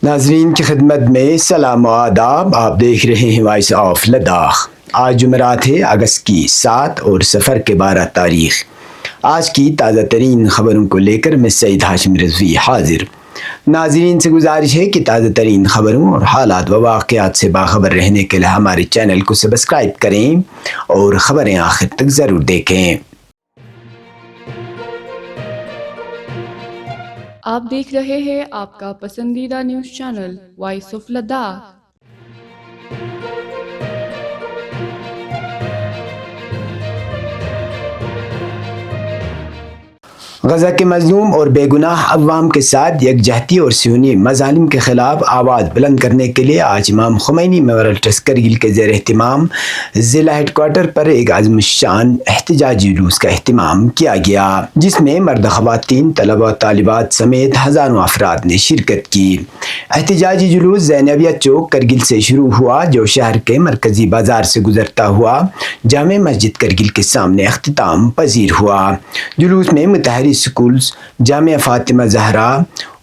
ناظرین کی خدمت میں سلام و آداب. آپ دیکھ رہے ہیں وائس آف لداخ. آج جمعرات ہے، اگست کی 7 اور صفر کے 12 تاریخ. آج کی تازہ ترین خبروں کو لے کر میں سعید ہاشم رضوی حاضر. ناظرین سے گزارش ہے کہ تازہ ترین خبروں اور حالات و واقعات سے باخبر رہنے کے لیے ہمارے چینل کو سبسکرائب کریں اور خبریں آخر تک ضرور دیکھیں. آپ دیکھ رہے ہیں آپ کا پسندیدہ news channel voice of Ladakh. Gaza کے مظلوم اور بے گناہ عوام کے ساتھ یکجہتی اور صہیونی مظالم کے خلاف آواز بلند کرنے کے لیے آج امام خمینی میموریل ٹرسٹ کرگل کے زیر اہتمام ضلع ہیڈ کوارٹر پر ایک عظیم الشان احتجاجی جلوس کا اہتمام کیا گیا، جس میں مرد، خواتین، طلبہ و طالبات سمیت ہزاروں افراد نے شرکت کی. احتجاجی جلوس زینبیہ چوک کرگل سے شروع ہوا، جو شہر کے مرکزی بازار سے گزرتا ہوا جامع مسجد کرگل کے سامنے اختتام پذیر ہوا. جلوس میں متحری اسکولز، جامعہ فاطمہ زہرا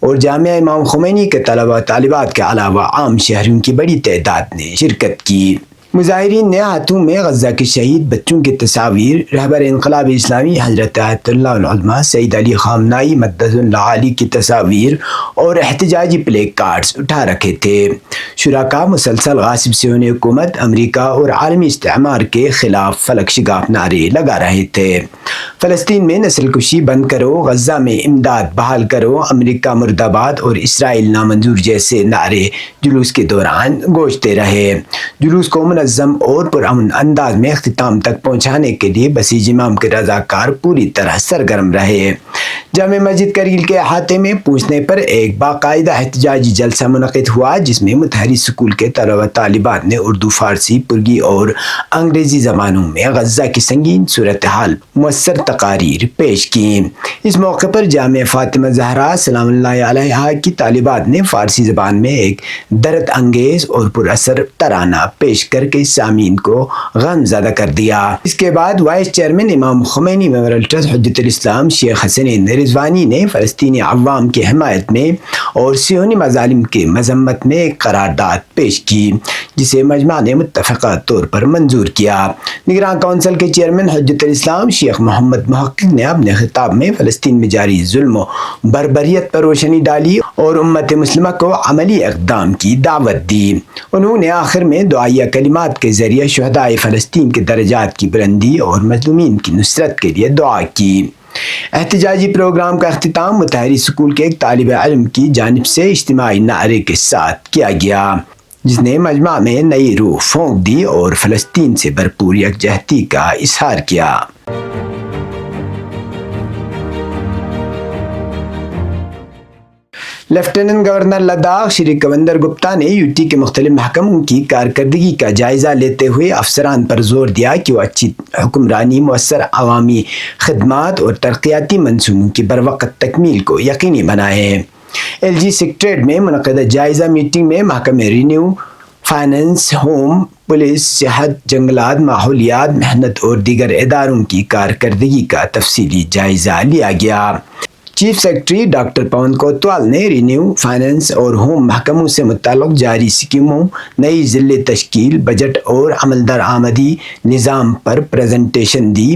اور جامعہ امام خمینی کے طلبہ طالبات کے علاوہ عام شہریوں کی بڑی تعداد نے شرکت کی. مظاہرین نے ہاتھوں میں غزہ کے شہید بچوں کی تصاویر، رہبر انقلاب اسلامی حضرت آیت اللہ العظمہ سید علی خامنائی مقدس اللہ علی کی تصاویر اور احتجاجی پلے کارڈز اٹھا رکھے تھے. شرکاء مسلسل غاصب صہیونی حکومت امریکہ اور عالمی استعمار کے خلاف فلک شگاف نعرے لگا رہے تھے. فلسطین میں نسل کشی بند کرو، غزہ میں امداد بحال کرو، امریکہ مرد آباد اور اسرائیل نامنظور جیسے نعرے جلوس کے دوران گونجتے رہے. جلوس کو منظم اور پرامن انداز میں اختتام تک پہنچانے کے لیے بسیج امام کے رضاکار پوری طرح سرگرم رہے. جامع مسجد کرگل کے احاطے میں پہنچنے پر ایک باقاعدہ احتجاجی جلسہ منعقد ہوا، جس میں متحری اسکول کے طلبہ طالبات نے اردو، فارسی، پرگی اور انگریزی زبانوں میں غزہ کی سنگین صورتحال مؤثر تقاریر پیش کی. اس موقع پر جامعہ فاطمہ زہرا سلام اللہ علیہا کی طالبات نے فارسی زبان میں ایک درد انگیز اور پر اثر ترانہ پیش کر کے سامعین کو غم زدہ کر دیا. اس کے بعد وائس چیئرمین امام خمینی میموریل ٹرسٹ حجت الاسلام شیخ حسنین رضوانی نے فلسطینی عوام کی حمایت میں اور صہیونی مظالم کی مذمت میں ایک قرارداد پیش کی، جسے مجمع نے متفقہ طور پر منظور کیا. نگراں کونسل کے چیئرمین حجت الاسلام شیخ محمد محقق نے اپنے خطاب میں فلسطین میں جاری ظلم و بربریت پر روشنی ڈالی اور امت مسلمہ کو عملی اقدام کی دعوت دی. انہوں نے آخر میں دعائیہ کلمات کے ذریعے شہدائے فلسطین کے درجات کی بلندی اور مظلومین کی نصرت کے لیے دعا کی. احتجاجی پروگرام کا اختتام متحری اسکول کے ایک طالب علم کی جانب سے اجتماعی نعرے کے ساتھ کیا گیا، جس نے مجمع میں نئی روح پھونک دی اور فلسطین سے بھرپور یکجہتی کا اظہار کیا. لیفٹیننٹ گورنر لداخ شری کویندر گپتا نے یوٹی کے مختلف محکموں کی کارکردگی کا جائزہ لیتے ہوئے افسران پر زور دیا کہ وہ اچھی حکمرانی، مؤثر عوامی خدمات اور ترقیاتی منصوبوں کی بروقت تکمیل کو یقینی بنائیں. LG سیکریٹریٹ میں منعقدہ جائزہ میٹنگ میں محکمہ ریونیو، فائنانس، ہوم، پولیس، صحت، جنگلات، ماحولیات، محنت اور دیگر اداروں کی کارکردگی کا تفصیلی جائزہ لیا گیا. چیف سیکرٹری ڈاکٹر پون کوتوال نے ریونیو، فائنانس اور ہوم محکموں سے متعلق جاری اسکیموں، نئی ضلع تشکیل، بجٹ اور عمل درآمدی نظام پر پریزنٹیشن دی.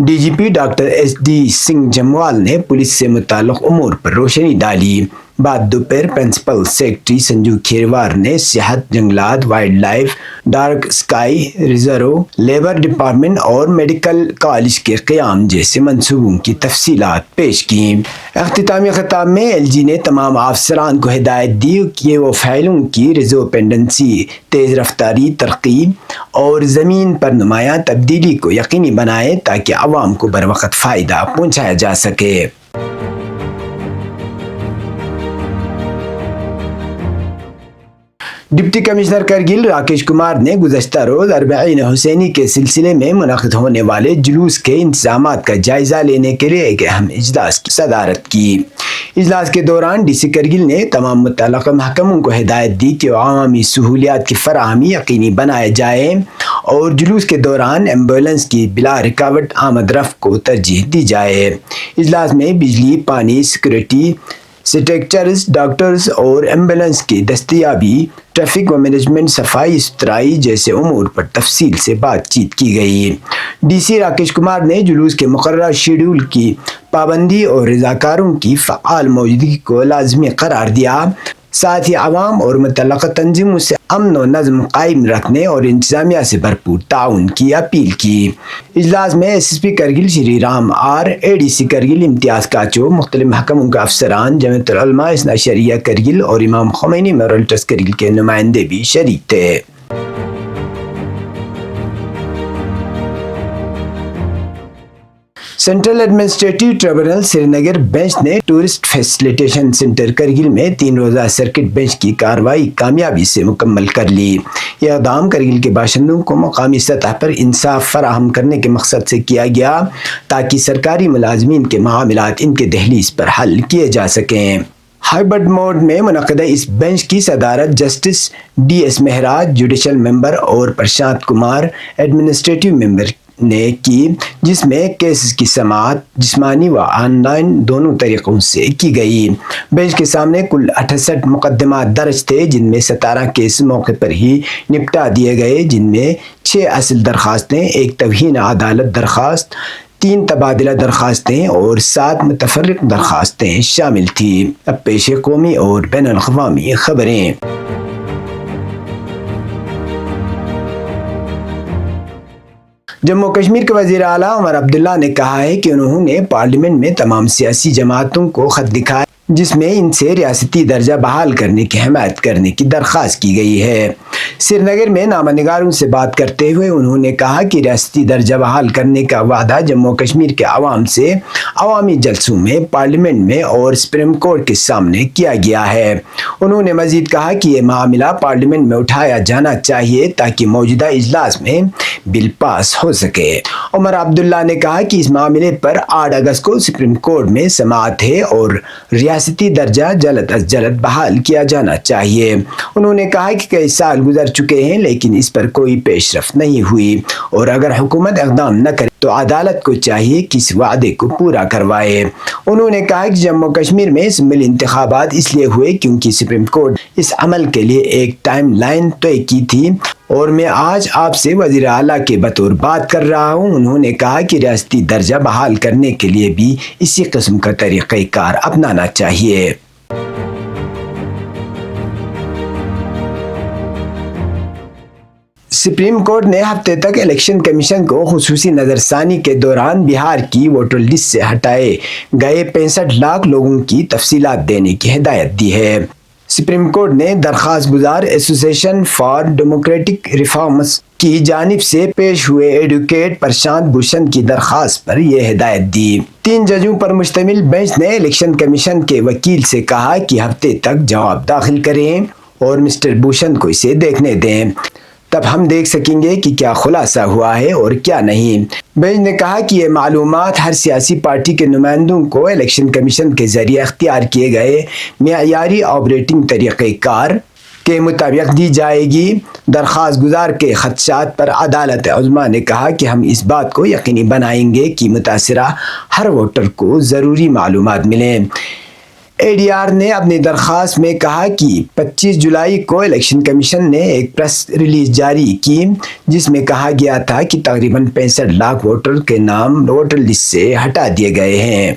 DGP doctor SD Singh Jammwal نے پولیس سے متعلق امور پر روشنی ڈالی. بعد دوپہر پرنسپل سیکرٹری سنجو کھیروار نے صحت، جنگلات، wildlife, dark sky reserve, labour department اور میڈیکل کالج کے قیام جیسے منصوبوں کی تفصیلات پیش کی. اختتامی خطاب میں LG نے تمام افسران کو ہدایت دی کہ وہ فائلوں کی ریزو پینڈنسی، تیز رفتاری ترقی اور زمین پر نمایاں تبدیلی کو یقینی بنائیں تاکہ عوام کو بروقت فائدہ پہنچایا جا سکے. ڈپٹی کمشنر کرگل راکیش کمار نے گزشتہ روز اربعین حسینی کے سلسلے میں منعقد ہونے والے جلوس کے انتظامات کا جائزہ لینے کے لیے ایک اہم اجلاس کی صدارت کی. اجلاس کے دوران DC کرگل نے تمام متعلقہ محکموں کو ہدایت دی کہ عوامی سہولیات کی فراہمی یقینی بنائے جائے اور جلوس کے دوران ایمبولینس کی بلا رکاوٹ آمد رفت کو ترجیح دی جائے. اجلاس میں بجلی، پانی، سیکورٹی، اسٹرکچرز، ڈاکٹرز اور ایمبولینس کی دستیابی، ٹریفک و مینجمنٹ، صفائی ستھرائی جیسے امور پر تفصیل سے بات چیت کی گئی۔ ڈی سی راکیش کمار نے جلوس کے مقررہ شیڈول کی پابندی اور رضاکاروں کی فعال موجودگی کو لازمی قرار دیا، ساتھ ہی عوام اور متعلقہ تنظیموں سے امن و نظم قائم رکھنے اور انتظامیہ سے بھرپور تعاون کی اپیل کی۔ اجلاس میں S S P Kargil Shri Ram R, A D C Kargil Imtiaz Kacho, مختلف محکموں کے افسران، جمعیت العلماء اثنا عشریہ کرگل اور امام خمینی میموریل ٹرسٹ کرگل کے نمائندے بھی شریک تھے۔ سینٹرل ایڈمنسٹریٹو ٹریبونل سری نگر بینچ نے ٹورسٹ فیسیلیٹیشن سینٹر کرگل میں 3 روزہ سرکٹ بینچ کی کارروائی کامیابی سے مکمل کر لی۔ یہ اقدام کرگل کے باشندوں کو مقامی سطح پر انصاف فراہم کرنے کے مقصد سے کیا گیا تاکہ سرکاری ملازمین کے معاملات ان کے دہلیز پر حل کیے جا سکیں۔ ہائبرڈ موڈ میں منعقدہ اس بینچ کی صدارت justice D S Mehraj judicial member اور پرشانت کمار ایڈمنسٹریٹو ممبر نے کی، جس میں کیسز کی سماعت جسمانی و آن لائن دونوں طریقوں سے کی گئی۔ بینچ کے سامنے کل 68 مقدمات درج تھے، جن میں 17 کیس موقع پر ہی نپٹا دیے گئے، جن میں 6 اصل درخواستیں، 1 توہین عدالت درخواست، 3 تبادلہ درخواستیں اور 7 متفرق درخواستیں شامل تھیں۔ اب پیش قومی اور بین الاقوامی خبریں۔ جموں کشمیر کے وزیر اعلیٰ عمر عبداللہ نے کہا ہے کہ انہوں نے پارلیمنٹ میں تمام سیاسی جماعتوں کو خط لکھا ہے، جس میں ان سے ریاستی درجہ بحال کرنے کی حمایت کرنے کی درخواست کی گئی ہے۔ سری نگر میں نامہ نگاروں سے بات کرتے ہوئے انہوں نے کہا کہ ریاستی درجہ بحال کرنے کا وعدہ جموں کشمیر کے عوام سے عوامی جلسوں میں، پارلیمنٹ میں اور سپریم کورٹ کے سامنے کیا گیا ہے۔ انہوں نے مزید کہا کہ یہ معاملہ پارلیمنٹ میں اٹھایا جانا چاہیے تاکہ موجودہ اجلاس میں بل پاس ہو سکے۔ عمر عبداللہ نے کہا کہ اس معاملے پر 8 اگست کو سپریم کورٹ میں سماعت ہے اور ریاستی درجہ جلد از جلد بحال کیا جانا چاہیے۔ انہوں نے کہا کہ کئی سال گزر چکے ہیں لیکن اس پر کوئی پیش رفت نہیں ہوئی، اور اگر حکومت اقدام نہ کرے تو عدالت کو چاہیے کہ اس وعدے کو پورا کروائے۔ انہوں نے کہا کہ جموں کشمیر میں اسمبلی انتخابات اس لیے ہوئے کیونکہ سپریم کورٹ اس عمل کے لیے ایک ٹائم لائن طے کی تھی، اور میں آج آپ سے وزیر اعلیٰ کے بطور بات کر رہا ہوں۔ انہوں نے کہا کہ ریاستی درجہ بحال کرنے کے لیے بھی اسی قسم کا طریقہ کار اپنانا چاہیے۔ سپریم کورٹ نے ہفتے تک الیکشن کمیشن کو خصوصی نظر ثانی کے دوران بہار کی ووٹر لسٹ سے ہٹائے گئے 65 لاکھ لوگوں کی تفصیلات دینے کی ہدایت دی ہے۔ سپریم کورٹ نے درخواست گزار ایسوسی ایشن فار ڈیموکریٹک ریفارمز کی جانب سے پیش ہوئے ایڈوکیٹ پرشانت بھوشن کی درخواست پر یہ ہدایت دی۔ 3 ججوں پر مشتمل بینچ نے الیکشن کمیشن کے وکیل سے کہا کہ ہفتے تک جواب داخل کریں اور مسٹر بھوشن کو اسے دیکھنے دیں، تب ہم دیکھ سکیں گے کہ کیا خلاصہ ہوا ہے اور کیا نہیں۔ بینچ نے کہا کہ یہ معلومات ہر سیاسی پارٹی کے نمائندوں کو الیکشن کمیشن کے ذریعے اختیار کیے گئے معیاری آپریٹنگ طریقہ کار کے مطابق دی جائے گی۔ درخواست گزار کے خدشات پر عدالت عظمیٰ نے کہا کہ ہم اس بات کو یقینی بنائیں گے کہ متاثرہ ہر ووٹر کو ضروری معلومات ملیں۔ اے ڈی آر نے اپنی درخواست میں کہا کہ 25 جولائی کو الیکشن کمیشن نے ایک پریس ریلیز جاری کی جس میں کہا گیا تھا کہ تقریباً 65 لاکھ ووٹر کے نام ووٹر لسٹ سے ہٹا دیے گئے ہیں۔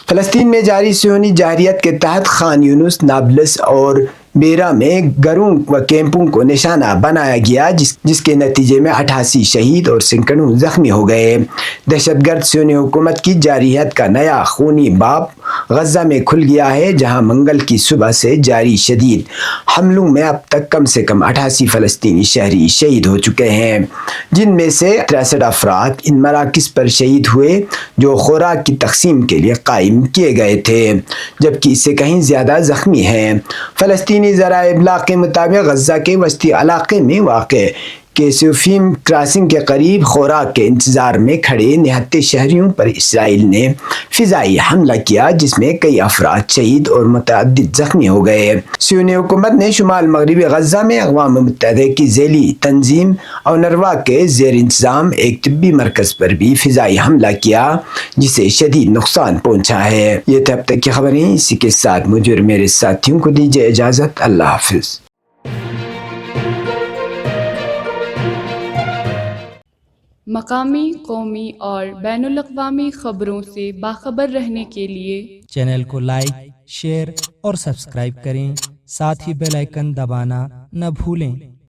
فلسطین میں جاری صہیونی جارحیت کے تحت خان یونس، نابلس اور بیرا میں گھروں و کیمپوں کو نشانہ بنایا گیا، جس کے نتیجے میں 88 شہید اور سینکڑوں زخمی ہو گئے۔ دہشت گرد صہیونی حکومت کی جارحیت کا نیا خونی باب غزہ میں کھل گیا ہے، جہاں منگل کی صبح سے جاری شدید حملوں میں اب تک کم سے کم 88 فلسطینی شہری شہید ہو چکے ہیں، جن میں سے 63 افراد ان مراکز پر شہید ہوئے جو خوراک کی تقسیم کے لیے قائم کیے گئے تھے، جبکہ اس سے کہیں زیادہ زخمی ہیں۔ فلسطینی ذرائع ابلاغ کے مطابق غزہ کے وسطی علاقے میں واقع کہ سوفیم کراسنگ کے قریب خوراک کے انتظار میں کھڑے نہتے شہریوں پر اسرائیل نے فضائی حملہ کیا، جس میں کئی افراد شہید اور متعدد زخمی ہو گئے۔ صہیونی حکومت نے شمال مغربی غزہ میں اقوام متحدہ کی ذیلی تنظیم اونروا کے زیر انتظام ایک طبی مرکز پر بھی فضائی حملہ کیا، جسے شدید نقصان پہنچا ہے۔ یہ تھے اب تک کی خبریں، اسی کے ساتھ مجھے اور میرے ساتھیوں کو دیجیے اجازت۔ اللہ حافظ۔ مقامی، قومی اور بین الاقوامی خبروں سے باخبر رہنے کے لیے چینل کو لائک، شیئر اور سبسکرائب کریں، ساتھ ہی بیل آئیکن دبانا نہ بھولیں۔